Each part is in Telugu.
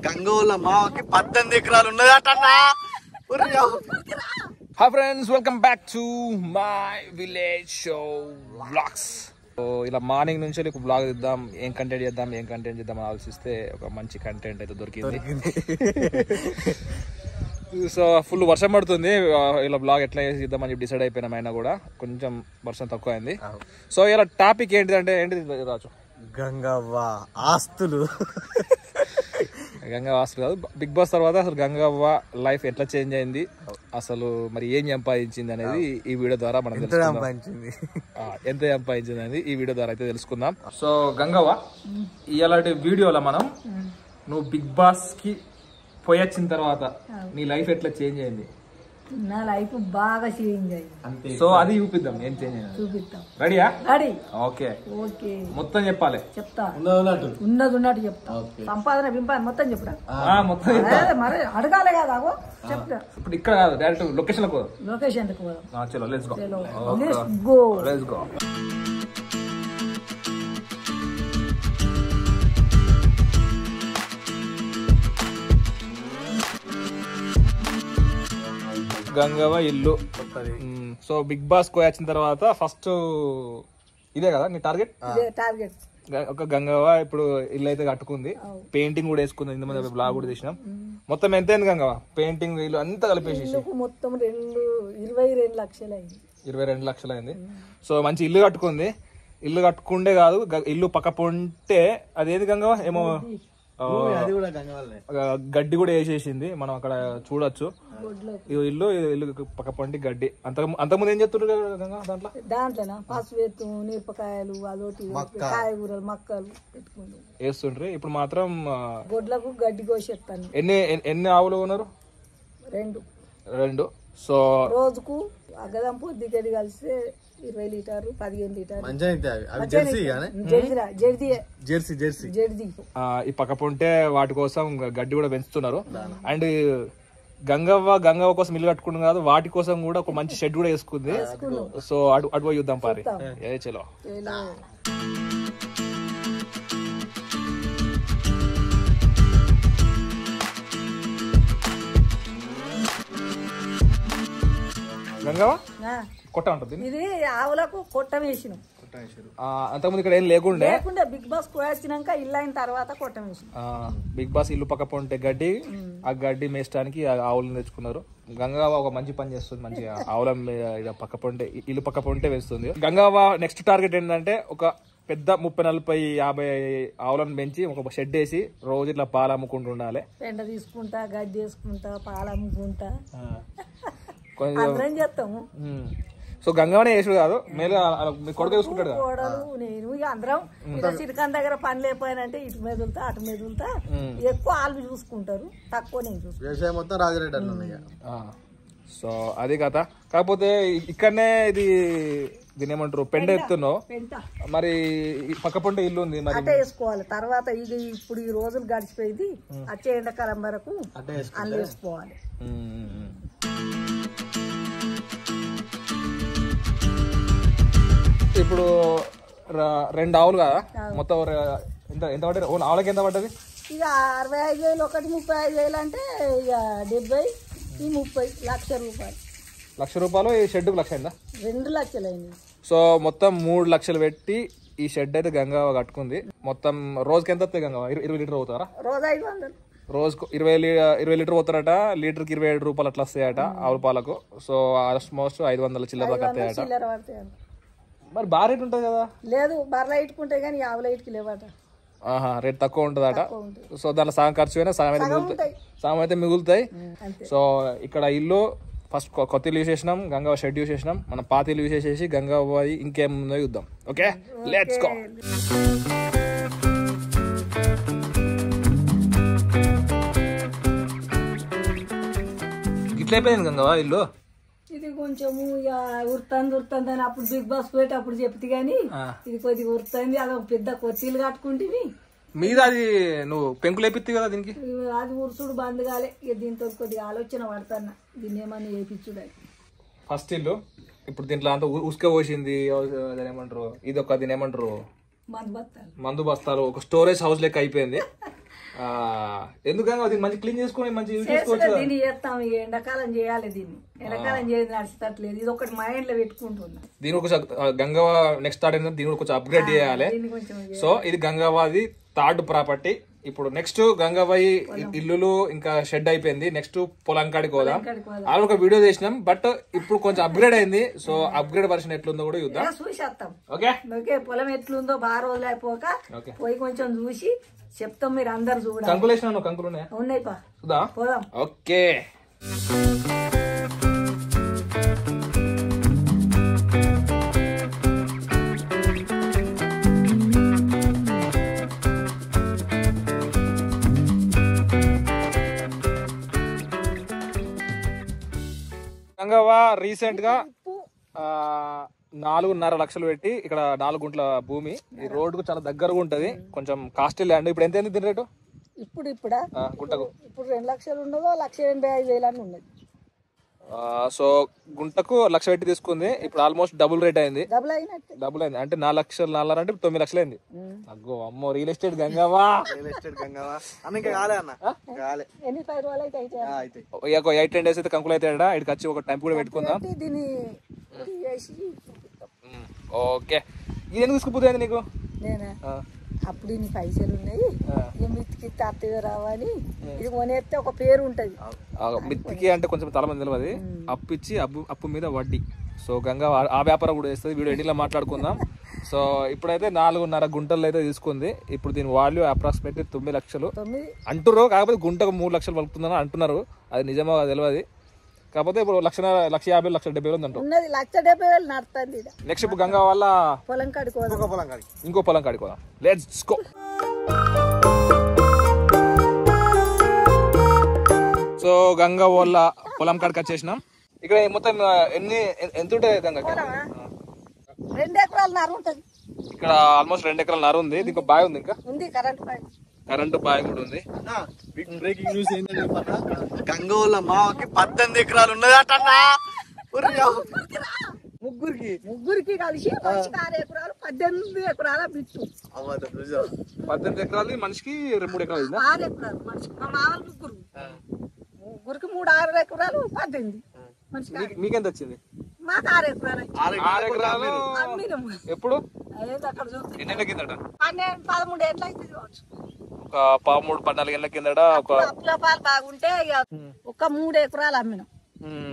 గంగోళ్ళ మాకి 18 ఎకరాలు ఉన్నదటన్నా. Hi friends, welcome back to my village show vlogs. So ఇలా మార్నింగ్ నుంచి ఒక బ్లాగ్ ఇద్దాం, ఏం కంటెంట్ చేద్దాం అని ఆలోచిస్తే ఒక మంచి కంటెంట్ అయితే దొరికింది. సో ఫుల్ వర్షం పడుతుంది, ఇలా బ్లాగ్ ఎట్లా చేద్దామని చెప్పి డిసైడ్ అయిపోయినాం. అయినా కూడా కొంచెం వర్షం తక్కువ అయింది. సో ఇలా టాపిక్ ఏంటిదంటే రాజు, గంగవ్వ ఆస్తులు. గంగవ్వ ఆస్తులు కాదు, బిగ్ బాస్ తర్వాత అసలు గంగవ్వ లైఫ్ ఎట్లా చేంజ్ అయింది, అసలు మరి ఏం సంపాదించింది అనేది ఈ వీడియో ద్వారా మనం ఎంత సంపాదించింది అనేది ఈ వీడియో ద్వారా అయితే తెలుసుకుందాం. సో గంగవ్వ, ఇలాంటి వీడియోలో మనం నువ్వు బిగ్ బాస్ కి పోయొచ్చిన తర్వాత నీ లైఫ్ ఎట్లా చేంజ్ అయింది? నా లైఫ్ బాగా చేంజ్ అయింది. సో అది చూపిద్దాం, ఏం చేంజ్ అయింది చూపిద్దాం. రెడీయా? రెడీ. ఓకే ఓకే, మొత్తం చెప్పాలి. చెప్తా, ఉన్నది ఉన్నట్టు చెప్తా. సంపాదన బింపాదన మొత్తం చెప్తా. మొత్తం మరి అడగాలి కదా, చెప్తా. ఇప్పుడు ఇక్కడ కాదు, డైరెక్ట్ లొకేషన్ లో లొకేషన్ కు పోదాం. చలో let's go. Let's go. Gangavva ఇల్లు. సో బిగ్ బాస్ కు వచ్చిన తర్వాత ఫస్ట్ ఇదే కదా నీ టార్గెట్? టార్గెట్ ఒక గంగవ్వ ఇప్పుడు ఇల్లు అయితే కట్టుకుంది, పెయింటింగ్ కూడా వేసుకుంది. ఇంతమంది బ్లాగ్ కూడా తీసినాం. మొత్తం ఎంత అయింది గంగవ్వ? పెయింటింగ్ ఇల్లు అంతా కలిపేసి మొత్తం 22 లక్షలు అయింది. 22 లక్షలు అయింది. సో మంచి ఇల్లు కట్టుకుంది. ఇల్లు కట్టుకుంటే కాదు, ఇల్లు పక్క పొంటే అదేది గంగవ్వ ఏమో గడ్డి కూడా వేసేసింది, మనం అక్కడ చూడొచ్చు. ఇల్లు పక్క పంటి గడ్డి. అంతకుముందు ఏం చెప్తున్నారు దాంట్లో పసుపు, మిరపకాయలు, అదొకటి కాయగూరలు, మక్కలు పెట్టుకుంటారు వేస్తుండ్రి. ఇప్పుడు మాత్రం గొడ్లకు గడ్డి కోసేస్తాను. ఎన్ని ఆవులు ఉన్నారు? 2. సో రోజుకు అగ్గదం పొద్దు గడ్డి కలిస్తే 20 లీటర్లు 15 లీటర్లు. జెర్సీ ఈ పక్క పొంటే వాటి కోసం గడ్డి కూడా పెంచుతున్నారు. అండ్ గంగవ్వ కోసం ఇల్లు కట్టుకుంటుంది కాదు, వాటి కోసం కూడా ఒక మంచి షెడ్ కూడా వేసుకుంది. సో అటు పోయి చూద్దాం పారి. ఏ చలో. గంగవ్వ కొట్ట ఉంటుంది, ఇది ఆవులకు కొట్ట వేసినాం. అంతకుముందు ఇక్కడ ఏం లేకుండా బిగ్ బాస్ వచ్చినాక ఇల్లు అయిన తర్వాత కొట్ట వేసినాం. బిగ్ బాస్ ఇల్లు పక్క పొంటే గడ్డి, ఆ గడ్డి మేయడానికి ఆవులను తెచ్చుకున్నారు. గంగవ్వ ఒక మంచి పని చేస్తుంది, మంచిగా ఆవుల పక్క పొంటే ఇల్లు పక్క పొంటే వేస్తుంది. గంగవ్వ నెక్స్ట్ టార్గెట్ ఏంటంటే ఒక పెద్ద 30, 40, 50 ఆవులను పెంచి ఒక షెడ్ వేసి రోజు ఇట్లా పాలు అమ్ముకుంటూ ఉండాలి. పెండ తీసుకుంటా, గడ్డి వేసుకుంటా, పాలు అమ్ముకుంటా చేస్తాము. సో గంగవ్వనే వేసుడు కాదు, మేలు మీ కొడుకు చూసుకుంటాడు. నేను అందరం చిరకాన్ దగ్గర పని లేకపోయినంటే ఇటు మెదులుతా అటు మెదులుతా. ఎక్కువ వాళ్ళు చూసుకుంటారు, తక్కువ నేను చూసుకుంటా. మొత్తం రాజరెడ్డి. సో అది కథ. కాకపోతే ఇక్కడనే దీని ఏమంటారు, పెండ ఎత్తున్నావు మరి, పక్క పొంట ఇల్లు ఉంది మరి అట్టే వేసుకోవాలి. తర్వాత ఇది ఇప్పుడు ఈ రోజులు గడిచిపోయింది, వచ్చే ఎండాకాలం వరకు అల్లు వేసుకోవాలి. ఇప్పుడు 2 ఆవులు కదా మొత్తం, ఎంత పడ్డది? ఆవులకి ఎంత పడ్డది? ఇక 65,000, ఒకటి 35,000 అంటే ఇక 70, ఈ 30 లక్ష రూపాయలు. ఈ షెడ్కు 1 లక్ష అయిందా? 2 లక్షలు అయింది. సో మొత్తం 3 లక్షలు పెట్టి ఈ షెడ్ అయితే గంగవ్వ కట్టుకుంది. మొత్తం రోజుకి ఎంత వస్తాయి గంగవ్వ? 20 లీటర్ పోతారా? రోజు 500. రోజుకు 20 లీటర్ పోతారట. లీటర్కి 27 రూపాయలు అట్లా వస్తాయట ఆవుల పాలకు. సో ఆల్మోస్ట్ 500 చిల్లర దాకా వస్తాయట. మరి బాగా రేట్ ఉంటుంది కదా? లేదు, బర్రె ఇట్టుకుంటే కానీ ఆవుల ఇటుకి లేవట. రేట్ తక్కువ ఉంటుందట. సో దాంట్లో సగం ఖర్చు అయినా సగం అయితే మిగులుతాయి. సో ఇక్కడ ఇల్లు ఫస్ట్ కొత్త ఇల్లు యూజ్ చేసినాం, గంగవ్వ షెడ్ యూజ్ చేసినాం. మనం పాత ఇల్లు యూజ్ చేసేసి గంగవ్వ ఇంకేముందో చూద్దాం. Okay, let's go. ఇట్లా అయిపోయింది గంగవ్వ ఇల్లు. ఇది కొంచెము ఇక ఉరుతుంది అని అప్పుడు బిగ్ బాస్ పోయేట అప్పుడు చెప్తే గానీ ఇది కొద్దిగా ఉరుతుంది. అదొక పెద్ద కొత్తిల్లు కట్టుకుంటే మీద అది నువ్వు పెంకులు వేపిత్తి కదా దీనికి. అది ఉరుసుడు బంద్ కాలే. ఇక దీంతో కొద్దిగా ఆలోచన పడతాను, దీన్ని ఏమన్నా వేపించుడు. ఫస్ట్ ఇల్లు ఇప్పుడు దీంట్లో అంతా ఉసుక పోసింది, ఏమంటారు ఇది ఒక దీని ఏమంటారు మందు బస్తాలు, ఒక స్టోరేజ్ హౌస్ లెక్క అయిపోయింది. ఎందుకంగా దీన్ని మంచి క్లీన్ చేసుకుని మంచి యూజ్ చేసుకోవచ్చు. దీన్ని చేస్తాం, ఎండాకాలం చేయాలి, దీన్ని ఎండాకాలం చేసి నడిచేటట్లేదు. ఇది ఒకటి మైండ్ లో పెట్టుకుంటున్నా. దీని ఒక గంగవ్వ నెక్స్ట్ స్టార్ట్ అయింది, దీని కొంచెం అప్గ్రేడ్ చేయాలి. సో ఇది గంగవ్వది థర్డ్ ప్రాపర్టీ. ఇప్పుడు నెక్స్ట్ గంగవ్వ ఇల్లులు ఇంకా షెడ్ అయిపోయింది. నెక్స్ట్ పొలం కాడికి పోదాం. అలా ఒక వీడియో చేసినాం, బట్ ఇప్పుడు కొంచెం అప్గ్రేడ్ అయింది. సో అప్గ్రేడ్ వర్షన్ ఎట్లుందో కూడా చూద్దాం. చూసేస్తాం. ఓకే ఓకే, పొలం ఎట్లుందో బాగా రోజులు అయిపోక పోయి కొంచెం చూసి చెప్తాం. మీరు అందరు చూడాలి. కంకులు వేసినా, కంకులు ఉన్నాయి పా, పోదాం. ఓకే గంగవ్వ రీసెంట్ గా 4.5 లక్షలు పెట్టి ఇక్కడ 4 గుంట్ల భూమి, ఈ రోడ్ కు చాలా దగ్గరగా ఉంటది, కొంచెం కాస్ట్లీ ల్యాండ్. ఇప్పుడు ఎంత అయింది దీని రేటు గుంటకు? ఇప్పుడు 2 లక్షలు ఉన్నదో 1,85,000 అని ఉన్నది. సో గుంటకు 1 లక్ష పెట్టి తీసుకుంది. ఇప్పుడు ఆల్మోస్ట్ డబుల్ రేట్ అయింది. డబుల్ అయింది అంటే 4 లక్షలు 4 అంటే 9 లక్షలు అయింది. అగ్గో అమ్మో, రియల్ ఎస్టేట్ గంగవ్వ. ఒక 8-10 డేస్ అయితే కంకులు అయితే ఇక్కడికి వచ్చి ఒక టైం కూడా పెట్టుకుందాం. ఓకే, ఇది ఎందుకు తీసుకుపోతుంది నీకు? అప్పుడు ఇన్ని పైసలు ఉన్నాయి, మిత్తికి తాతయ్య రావాలి, ఇది కొనేస్తే ఒక పేరు ఉంటది. మిత్తికి అంటే కొంచెం చాలా మంది తెలియదు, అప్పు ఇచ్చి అప్పు మీద వడ్డీ. సో గంగా ఆ వ్యాపారం కూడా చేస్తుంది. వీడియో ఎండింగ్లో మాట్లాడుకుందాం. సో ఇప్పుడైతే 4.5 గుంటలు అయితే తీసుకుంది. ఇప్పుడు దీని వాల్యూ అప్రాక్సిమేట్లీ 9 లక్షలు అంటున్నారు. కాకపోతే గుంటకు 3 లక్షలు పలుకుతుందని అంటున్నారు. అది నిజమో తెలియదు. కాకపోతే ఇప్పుడు 1,50,000 1,70,000 అంటారు. 1,70,000 నడుతుంది. నెక్స్ట్ ఇప్పుడు గంగా వల్ల పొలం కాడికి ఇంకో పొలం కాడికి పోదాం. Let's go. సో గంగా వల్ల పొలం కాడికి వచ్చేసినాం. ఇక్కడ మొత్తం ఎంత ఉంటుంది గంగా? 2 ఎకరాల నారు ఉంటది. ఇక్కడ ఆల్మోస్ట్ 2 ఎకరాల నారు ఉంది. ఇంకో బావి ఉంది, ఇంకా కరెంటు బావి కూడా ఉంది. బ్రేకింగ్ న్యూస్ ఏంటంటే గంగ వాళ్ళ మావకి 18 ఎకరాలు ఉన్నదట. ముగ్గురికి కలిసి 6 ఎకరాలు 18 ఎకరాల బిట్టు. 18 ఎకరాలు మనిషికి 2-3 ఎకరాలు 6 ఎకరాలు మనిషికి. మా మామూలు ముగ్గురికి 3-6 ఎకరాలు 18 మనిషికి. మీకెంత వచ్చింది? మాకు 6 ఎకరాలు. 6 ఎకరాలు ఎప్పుడు? అక్కడ ఎన్నేళ్ళ కిందట? 12-13 ఏళ్ళు అయితే కావచ్చు. ఒక 13-14 ఏళ్ళ కిందట అప్పుల పాలు బాగుంటే ఒక 3 ఎకరాలు అమ్మినాం.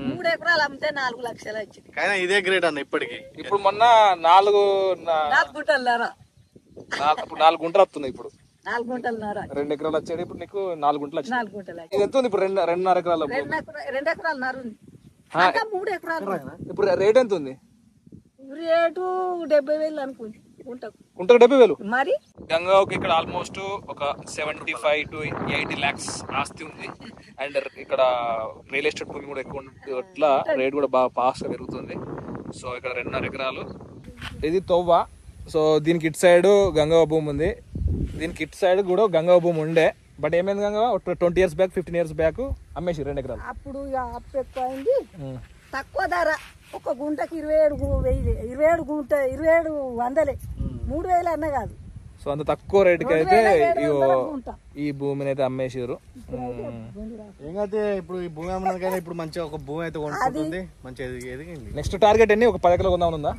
3 ఎకరాలు అమ్మితే 4 లక్షలు వచ్చింది. కానీ ఇదే గ్రేట్ అన్న ఇప్పటికి. ఇప్పుడు మొన్న 4 గుంటలున్నారా? ఇప్పుడు 4 గుంటలు వస్తుంది. ఇప్పుడు 4 గుంటలున్నారా? 2 ఎకరాలు వచ్చాడు. ఇప్పుడు నీకు 4 గుంటలు వచ్చాయి. 4 గుంటలు. ఇది ఎంత ఉంది ఇప్పుడు? 2.5 ఎకరాలు. 2 ఎకరాలు నారు ఉంది. 3 ఎకరాలు. ఇప్పుడు రేట్ ఎంత ఉంది? రేటు 70,000 అనుకుంది గుంటకు. 70,000 మరి. గంగాకి ఇక్కడ ఆల్మోస్ట్ ఒక 75 to 80 lakhs ఆస్తి ఉంది. అండ్ ఇక్కడ రియల్ ఎస్టేట్ భూమి కూడా ఎక్కువ అట్లా రేట్ కూడా బాగా ఫాస్ట్ గా పెరుగుతుంది. సో ఇక్కడ 2.5 ఎకరాలు. ఇది తొవ్వ. సో దీనికి ఇటు సైడ్ గంగవ్వ భూమి ఉంది, దీనికి ఇటు సైడ్ కూడా గంగవ్వ భూమి ఉండే. బట్ ఏమైంది Gangavva 20 years back 15 years back అమ్మేసి 2 ఎకరాలు. అప్పుడు అప్పు ఎక్కువ అయింది, తక్కువ ధర. ఒక గుంటకి 27 గుంట 2700 3,000 అన్న కాదు. సో అంత తక్కువ రేటుకి అయితే ఈ భూమిని అయితే అమ్మేసారు. ఏంటంటే ఇప్పుడు ఈ భూమి అమ్మడానికైనా ఇప్పుడు మంచిగా ఒక భూమి అయితే కొనుక్కుంటుంది. మంచిగా ఎదిగింది. నెక్స్ట్ టార్గెట్ ఎన్ని? ఒక 10 ఎకరాలు కొందాం ఉందా?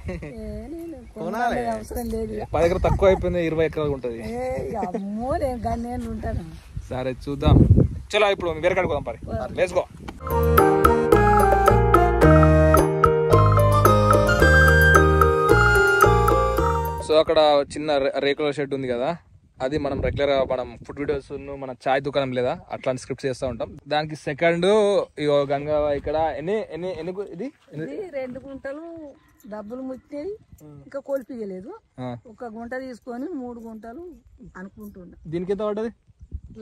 అవసరం లేదు. 10 ఎకరాలు తక్కువ అయిపోయింది, 20 ఎకరాలు ఉంటది. సరే చూద్దాం. చలో ఇప్పుడు వేరే కాడికి పోదాం. పరి లెట్స్ గో. సో అక్కడ చిన్న రేకుల షెడ్ ఉంది కదా, అది మనం రెగ్యులర్ గా మనం ఫుడ్ వీడియోస్ మన చాయ్ దుకాణం లేదా అట్లాంటి స్క్రిప్ట్స్ చేస్తూ ఉంటాం. దానికి సెకండ్ గంగా ఇక్కడ ఇది 2 గుంటలు డబ్బులు ముట్టినవి ఇంకా కోల్పియలేదు. ఒక గుంట తీసుకొని 3 గుంటలు అనుకుంటున్నా. దీనికి ఎంత పడ్డది?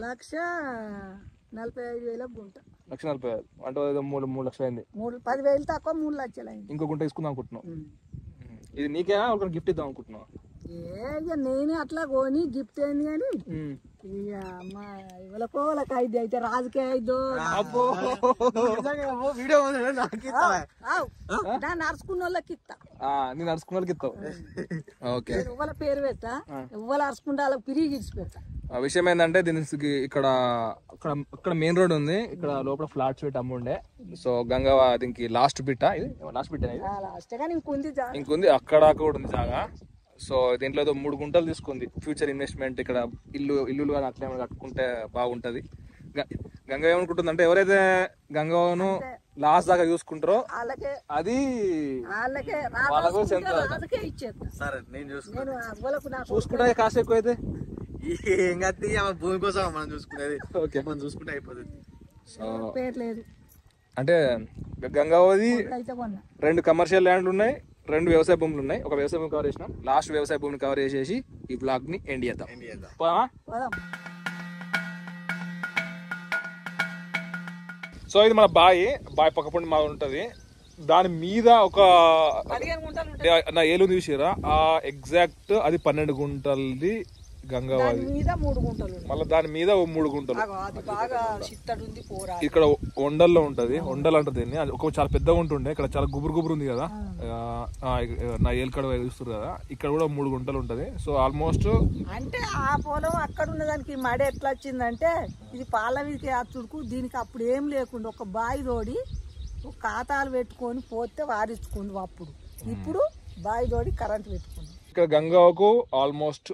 1,45,000 గుంట. 1,45,000 అంటే 3 లక్షలు అయింది. 10,000 తక్కువ 3 లక్షలు అయింది. ఇంకో గుంట తీసుకుందాం అనుకుంటున్నావు. ఇది నీకేనా ఒక గిఫ్ట్ ఇద్దాం అనుకుంటున్నావు? నేను అట్లా కొని గిఫ్ట్ అయింది కానీ ఇవ్వలకో వాళ్ళకి 5 అయితే రాజుకే 5 నడుచుకున్న వాళ్ళకి ఇస్తా. నేను నడుచుకున్న వాళ్ళకి ఇస్తావు. ఓకే. ఇవ్వాల పేరు పెట్టా, ఇవ్వాల అరుచుకుంటే వాళ్ళకి పిరిగి ఇచ్చి పెడతా. విషయం ఏంటంటే దీనికి ఇక్కడ మెయిన్ రోడ్ ఉంది, ఇక్కడ లోపల ఫ్లాట్స్ పెట్టి అమ్ముండే. సో గంగవ్వ దీనికి లాస్ట్ బిట్ ఇంకుంది, అక్కడ కూడా ఉంది జాగా. సో దీంట్లో 3 గుంటలు తీసుకుంది ఫ్యూచర్ ఇన్వెస్ట్మెంట్. ఇక్కడ ఇల్లులు కానీ అట్లా ఏమైనా కట్టుకుంటే బాగుంటది. గంగవ్వ ఏమనుకుంటుంది అంటే ఎవరైతే గంగవ్వను లాస్ట్ దాకా చూసుకుంటారో అది వాళ్ళకు సరే నేను చూసుకుంటే కాస్ట్ ఎక్కువ అయితే ఏం కత్తి భూమి కోసం మనం చూసుకునేది. ఓకే మనం చూసుకుంటే అయిపోతుంది. సో అంటే గంగవ్వది 2 కమర్షియల్ ల్యాండ్లు ఉన్నాయి, 2 వ్యవసాయ భూములు ఉన్నాయి. ఒక వ్యవసాయ భూమి కవర్ చేసినాం, లాస్ట్ వ్యవసాయ భూమిని కవర్ చేసేసి ఈ బ్లాగ్ ని ఎండ్ చేద్దాం. సో ఇది మన బావి పక్కపండి మా ఉంటది. దాని మీద ఒక నా ఏలు చూసిరా, ఆ ఎగ్జాక్ట్ అది 12 గుంటలది గంగవ్వది. మళ్ళీ దాని మీద 3 గుంటలు ఇక్కడ వండల్లో ఉంటది. వండలు అంటారు దీన్ని. అది ఒక చాలా పెద్దగా ఉంటుండే, ఇక్కడ చాలా గుబురు ఉంది కదా, నా ఏలుకడ చూస్తారు కదా, ఇక్కడ కూడా 3 గుంటలు ఉంటది. సో ఆల్మోస్ట్ అంటే ఆ పొలం అక్కడ ఉన్నదానికి మడ ఎట్లా వచ్చిందంటే ఇది పాలవికి అచ్చుడుకు దీనికి అప్పుడు ఏం లేకుండా ఒక బావి తోడి ఖాతాలు పెట్టుకొని పోతే వారించుకుంది అప్పుడు. ఇప్పుడు బావి తోడి కరెంట్ పెట్టుకుంది. ఇక్కడ గంగవ్వకు ఆల్మోస్ట్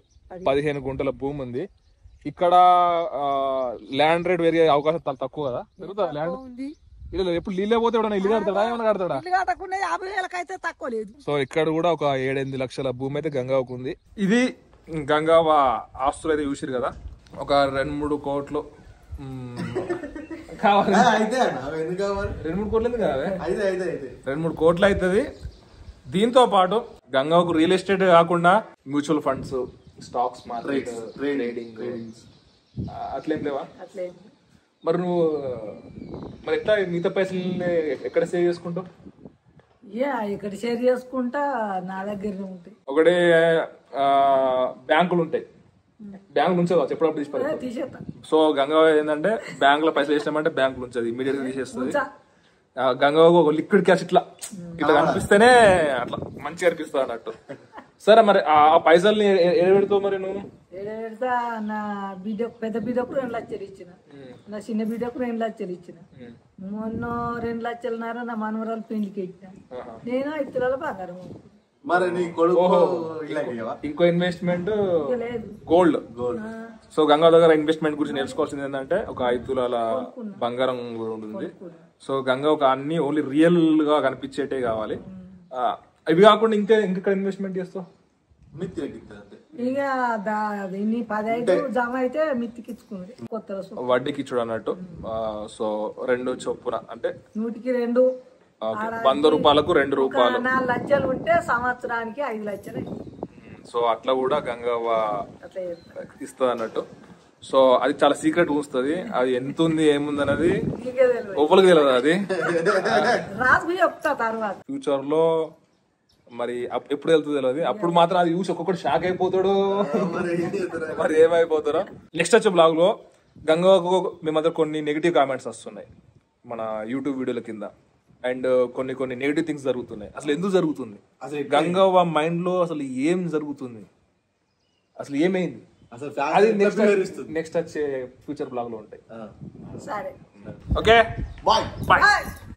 15 గుంటల భూమి ఉంది. ఇక్కడ ల్యాండ్ రేట్ పెరిగే అవకాశం చాలా తక్కువ కదా, పెరుగుతా ల్యాండ్. ఇలా ఎప్పుడు నీళ్ళే పోతే ఇల్లు కడతాడా, ఏమైనా కడతాడా? 50,000 అయితే తక్కువ లేదు. సో ఇక్కడ కూడా ఒక 7-8 లక్షల భూమి అయితే గంగవ్వకు ఉంది. ఇది గంగవ్వ ఆస్తులు అయితే చూసిరు కదా, ఒక 2-3 కోట్లు కావాలి. 2-3 కోట్లు ఎందుకు కావాలి? 2-3 కోట్లు అవుతుంది. దీంతో పాటు గంగవ్వకు రియల్ ఎస్టేట్ కాకుండా mutual funds, stocks market, trading అట్లేం లేవా? మరి నువ్వు ఎట్లా మిగతా పైసలు ఎక్కడ సేవ్ చేసుకుంటావు? ఇక్కడ షేర్ చేసుకుంటా, నా దగ్గర ఉంటాయి. ఒకటే బ్యాంకులు ఉంటాయి, బ్యాంకులు ఉంచవచ్చు ఎప్పుడప్పుడు తీసేస్తా. సో గంగవ్వ ఏంటంటే బ్యాంకులో పైసలు వేసినామంటే బ్యాంకులు ఉంచదు, ఇమీడియట్ గా తీసేస్తుంది. గంగవ్వకు ఒక లిక్విడ్ క్యాష్ ఇట్లా కనిపిస్తేనే అట్లా మంచిగా అనిపిస్తుంది అన్నట్టు. సరే మరి ఆ పైసల్ని ఏడు పెడతావు మరి నువ్వు? నా బిడ్డ పెద్ద బిడ్డకు 2 లక్షలు ఇచ్చిన, నా చిన్న బిడ్డకు 2 లక్షలు ఇచ్చిన, మొన్న 2 లక్షలన్నర నా మనవరాలు పెళ్లికి ఇచ్చిన. నేను 5 తులాల బంగారం. మరి ఇంకో ఇన్వెస్ట్మెంట్ గోల్డ్. సో గంగవ్వ దగ్గర ఇన్వెస్ట్మెంట్ గురించి నేర్చుకోవాల్సింది ఏంటంటే ఒక 5 తులాల బంగారం కూడా ఉంటుంది. సో గంగవ్వ అన్ని ఓన్లీ రియల్ గా కనిపించేటే కావాలి. ఇవి కాకుండా ఇంకా ఇన్వెస్ట్మెంట్ చేస్తావు? ఇక 10 జమ అయితే మిత్తికిచ్చుకున్నది కొత్త వడ్డీకి ఇచ్చుడు అన్నట్టు. సో 2 చొప్పున అంటే 100కి 2, 100 రూపాయలకు 2 రూపాయలు. 4 లక్షలు ఉంటే సంవత్సరానికి 5 లక్షలు. సో అట్లా కూడా గంగవ్వ ఇస్తుంది అన్నట్టు. సో అది చాలా సీక్రెట్ ఉంచుతుంది. అది ఎంత ఉంది ఏముంది అనేది ఒప్పలికి తెలియదు. అది ఫ్యూచర్ లో మరి ఎప్పుడు వెళ్తుంది తెలియదు. అప్పుడు మాత్రం అది చూసి ఒక్కొక్కటి షాక్ అయిపోతాడు, మరి ఏమైపోతారో. నెక్స్ట్ వచ్చే బ్లాగ్ లో గంగవ్వకు మీ మధ్య కొన్ని నెగిటివ్ కామెంట్స్ వస్తున్నాయి మన యూట్యూబ్ వీడియోల కింద. అండ్ కొన్ని నెగిటివ్ థింగ్స్ జరుగుతున్నాయి. అసలు ఎందుకు జరుగుతుంది, గంగవ్వ మైండ్ లో అసలు ఏం జరుగుతుంది, అసలు ఏమైంది, అది నెక్స్ట్ వచ్చే ఫ్యూచర్ బ్లాగ్ లో ఉంటాయి. సరే, ఓకే, బాయ్.